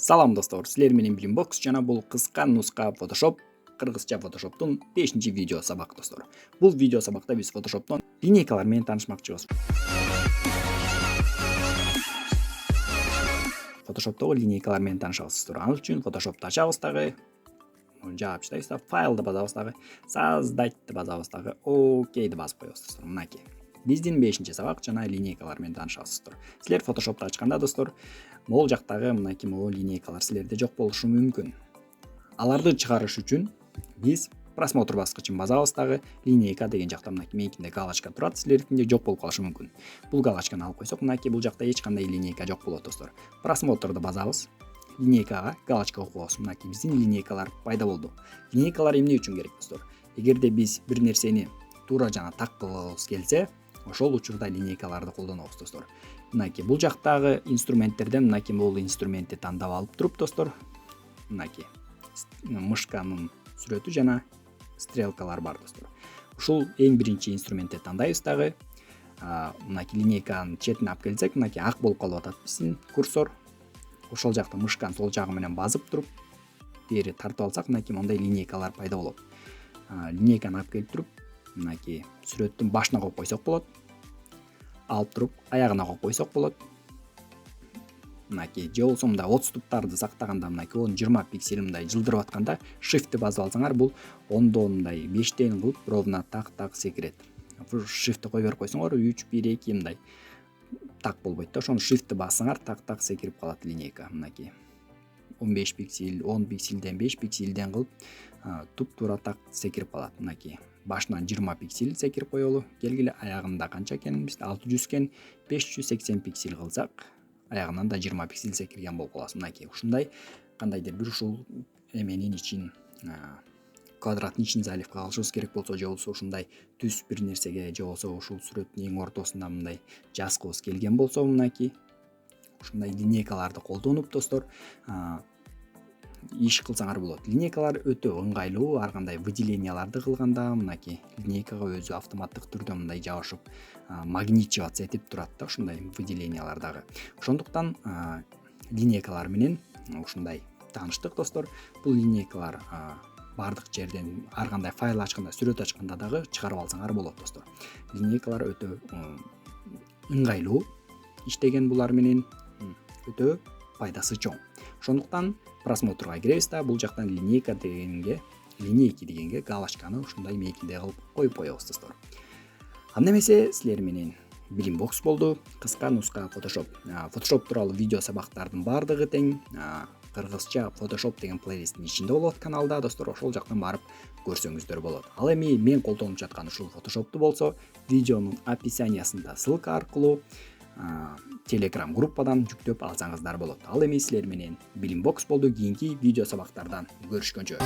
Салам достор, силер менен Билим Бокс жана бул кыска нуска Photoshop, кыргызча Photoshop'тун 5-видео сабак достор. Бул видео сабакта биз Photoshop'тон линейкалар менен таанышмакчыбыз. Photoshop'тогу линейкалар менен таанышабыз достор. Ал үчүн Photoshop'ты ачабыз дагы, жаап чыдайбыз да, файлды базабыз дагы, создатьты базабыз дагы, окейди басып коебуз достор. Мынакей. Биздин 5-сабак жана линейкалар менен таанышабыз достор. Силер Photoshop'ты ачканда достор, могул жактагы мынакей могул линейкалар силерде жок болушу мүмкүн. Аларды чыгарыш үчүн биз просмотр баскычын базабыз дагы, линейка деген жакта мынакей меникинде галочка турат, силердикинде жок болуп калышы мүмкүн. Бул галочканы алып койсок, мынакей бул жакта эч кандай линейка жок болот достор. Просмотрду базабыз, линейкага галочка коебуз. Мынакей биздин линейкалар пайда болду. Линейкалар эмне үчүн керек достор? Эгерде биз бир нерсени туура жана так кылгыбыз келсе, ошол учурда линейкаларды колдонобуз достор. Мынакей бул жактагы инструменттерден мынакей бул инструментти тандап алып туруп достор, мынакей мышканын сүрөтү жана стрелкалар бар достор. Ушул эң биринчи инструментти тандайбыз дагы. Мынакей линейканын четине алып келсек, мынакей ак болуп калып атат биздин курсор. Ошол жакта мышканын сол жагы менен басып туруп, бери тартып алсак, мынакей мондай линейкалар пайда болот. Линейканы алып келип туруп, мынакей сүрөттүн башына коюп койсок болот. Алып туруп аягына коюп койсок болот. Мынакей же болбосо мындай отступтарды сактаганда мынакей 10-20 пиксель мындай жылдырып атканда shift'ти басып алсаңар, бул 10-дон мындай 5-тен кылып ровно так секирет. Shift'ти кое берип койсоңор 3, 1, 2 мындай так болбойт да. Ошону shift'ти бассаңар так секирип калат линейка. Мынакей 15 пиксель, 10 пикселден 5 пикселден кылып туп-туура так секирип калат. Мынакей башынан 20 пиксель секирип коелу. Келгиле аягында канча экенин бизде 600 экен, 580 пиксель кылсак, аягынан да 20 пиксель секирген болуп каласыз. Мынакей ушундай кандайдыр бир ушул эменин ичин, квадраттын ичин заливка кылышыбыз керек болсо, же болбосо ушундай түз бир нерсеге, же болбосо ушул сүрөттүн эң ортосунда мындай жазгыбыз келген болсо, мынакей ушундай линейкаларды колдонуп достор иш кылсаңар болот. Линейкалар өтө ыңгайлуу, ар кандай выделенияларды кылганда мынакей линейкага өзү автоматтык түрдө мындай жабышып, магнитчиваться этип турат да ушундай выделениялар дагы. Ошондуктан линейкалар менен ушундай тааныштык достор. Бул линейкалар бардык жерден ар кандай файл ачканда, сүрөт ачканда дагы чыгарып алсаңар болот достор. Линейкалар өтө ыңгайлуу иштеген, булар менен өтө пайдасы чоң. Ошондуктан просмотрга киребиз да, бул жактан линейки дегенге галочканы ушундай мейкинде кылып коюп коебуз достор. Анда эмесе силер менен Билим Бокс болду. Кыска нуска Photoshop. Photoshop тууралуу видео сабактардын бардыгы тең кыргызча Photoshop деген плейлисттин ичинде болот каналда достор. Ошол жактан барып көрсөңүздөр болот. Ал эми мен колдонуп жаткан ушул Photoshop'ту болсо, видеонун описаниясында ссылка аркылуу Telegram группадан жүктөп алсаңыздар болот. Ал эми силер менен Билим Бокс болду. Кийинки видео сабактардан көрүшкөнчө.